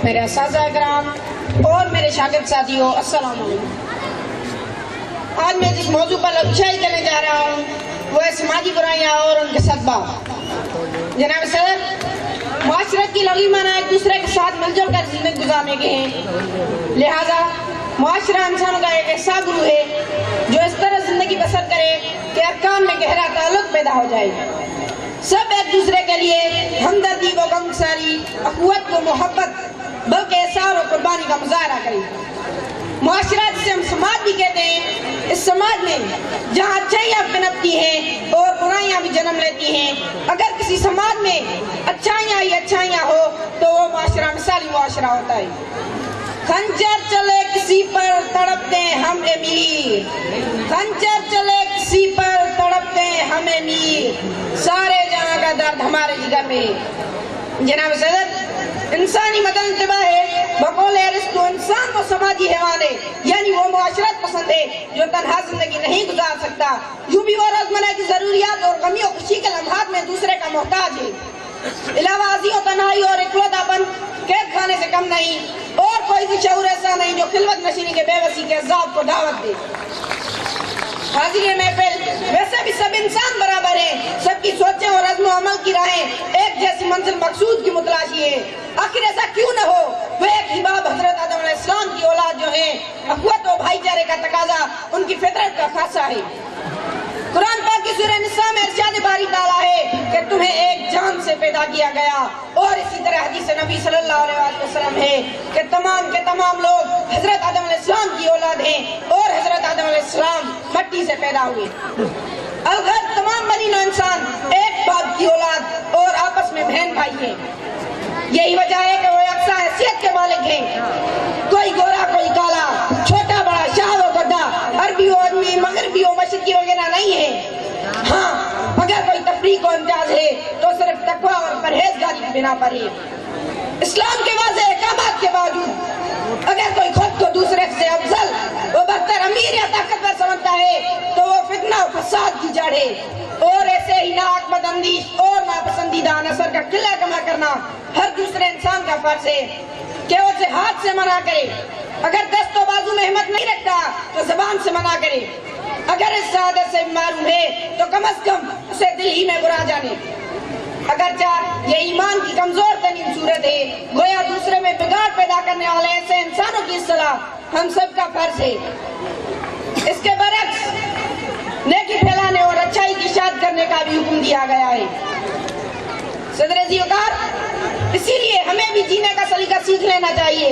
میرے اساتذہ کرام اور میرے شاگرد ساتھیوں، السلام علیکم۔ آج میں جس موضوع پر لفظائی کرنے جا رہا ہوں وہ ہے سماجی برائیاں اور ان کے سبب۔ جناب صدر، معاشرت کی لغیمانہ ایک دوسرے کے ساتھ مل جل کر زندگی گزارنے کے ہیں، لہٰذا معاشرہ انسانوں کا ایک ایسا گروہ ہے جو اس طرح زندگی بسر کرے کہ ارکان میں گہرا تعلق پیدا ہو جائے، سب ایک دوسرے کے لیے ہمدردی و غمگساری، اخوت و محبت بلکہ احسان و قربانی کا مظاہرہ کرے۔ معاشرہ جسے ہم سماج بھی کہتے ہیں، اس سماج میں جہاں اچھائیاں پنپتی ہیں اور برائیاں بھی جنم لیتی ہیں، اگر کسی سماج میں اچھائیاں ہی اچھائیاں ہو تو وہ معاشرہ مثالی معاشرہ ہوتا ہے۔ خنجر چلے کسی پر تڑپتے ہم امیر، خنجر چلے کسی پر تڑپتے ہم امیر، سارے جہاں کا درد ہمارے جگر میں۔ جناب صدر، انسانی مدن انتباہ ہے، بقول ارسطو انسان وہ سماجی حیوان ہے، یعنی وہ معاشرت پسند ہے جو تنہا زندگی نہیں گزار سکتا، یوں بھی وہ روزمرہ کی ضروریات اور غمی و خوشی کے لمحات میں دوسرے کا محتاج ہے۔ علاوہ ازیں و تنہائی اور اکلوتا پن قید خانے سے کم نہیں، اور کوئی بھی شعور ایسا نہیں جو خلوت نشینی کے بے بسی کے عذاب کو دعوت دے۔ حاضرین محفل، ویسے بھی سب انسان برابر ہیں، سب کی سوچیں اور عزم و عمل کی راہیں ایک جیسی منزل مقصود کی متلاشی ہے۔ آخر ایسا کیوں نہ ہو؟ وہ ایک ہی باپ حضرت آدم علیہ السلام کی اولاد جو ہیں، اخوت و بھائی چارے کا تقاضا ان کی فطرت کا خاصہ ہے۔ قرآن پاک کی سورہ نساء میں ارشاد باری تعالیٰ ہے کہ تمہیں ایک جان سے پیدا کیا گیا، اور اسی طرح حدیث نبی صلی اللہ علیہ وسلم ہے کہ تمام کے تمام لوگ حضرت آدم علیہ السلام کی اولاد ہیں، اور حضرت آدم علیہ السلام مٹی سے پیدا ہوئے۔ الغرض تمام بنی نوع انسان ایک باپ کی اولاد اور آپس میں بہن بھائی ہیں۔ یہی وجہ ہے کہ وہ یکساں حیثیت کے مالک ہیں، کوئی گورا کوئی کالا، چھوٹا بڑا، شاہ و گڈھا، عربی و عجمی، مغربی و مشرقی وغیرہ نہیں ہے۔ ہاں، اگر کوئی تفریق و امتیاز ہے تو صرف تقویٰ اور پرہیزگاری کی بنا پر ہے۔ اسلام کے واضح احکامات کے باوجود اگر کوئی خود کو دوسرے سے افضل و برتر، امیر یا طاقتور سمجھتا ہے تو وہ فتنہ و فساد کی جڑ ہے، اور ایسے ہی ناک بداندیش اور ناپسندیدہ عنصر کا قلہ کما کرنا ہر دوسرے انسان کا فرض ہے کہ اسے ہاتھ سے منع کرے، اگر دست و بازو میں ہمت نہیں رکھتا تو زبان سے منع کرے، اگر اس عادت سے معروم ہے تو کم از کم اسے دل ہی میں برا جانے۔ اگرچہ یہ ایمان کی کمزور ترین صورت ہے، گویا دوسرے میں بگاڑ پیدا کرنے والے ایسے انسانوں کی اصلاح ہم سب کا فرض ہے۔ اس کے برعکس نیکی پھیلانے اور اچھائی کی اشاعت کرنے کا بھی حکم دیا گیا ہے۔ صدر ذیوقار، اسی لیے ہمیں بھی جینے کا سلیقہ سیکھ لینا چاہیے۔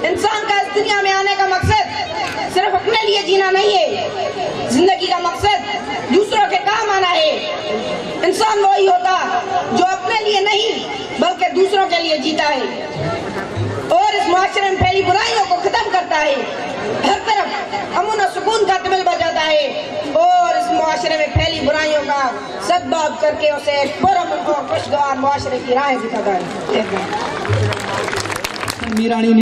انسان کا اس دنیا میں آنے کا مقصد صرف اپنے لیے جینا نہیں ہے، زندگی کا مقصد دوسروں کے کام آنا ہے۔ انسان وہی ہوتا جو اپنے لیے نہیں بلکہ دوسروں کے لیے جیتا ہے اور اس معاشرے میں پھیلی برائیوں کو ختم کرتا ہے، ہر طرف امن و سکون کا طبل بجاتا ہے، اور اس معاشرے میں پھیلی برائیوں کا سدباب کر کے اسے ایک پرامن اور خوشگوار معاشرے کی راہ دکھاتا ہے۔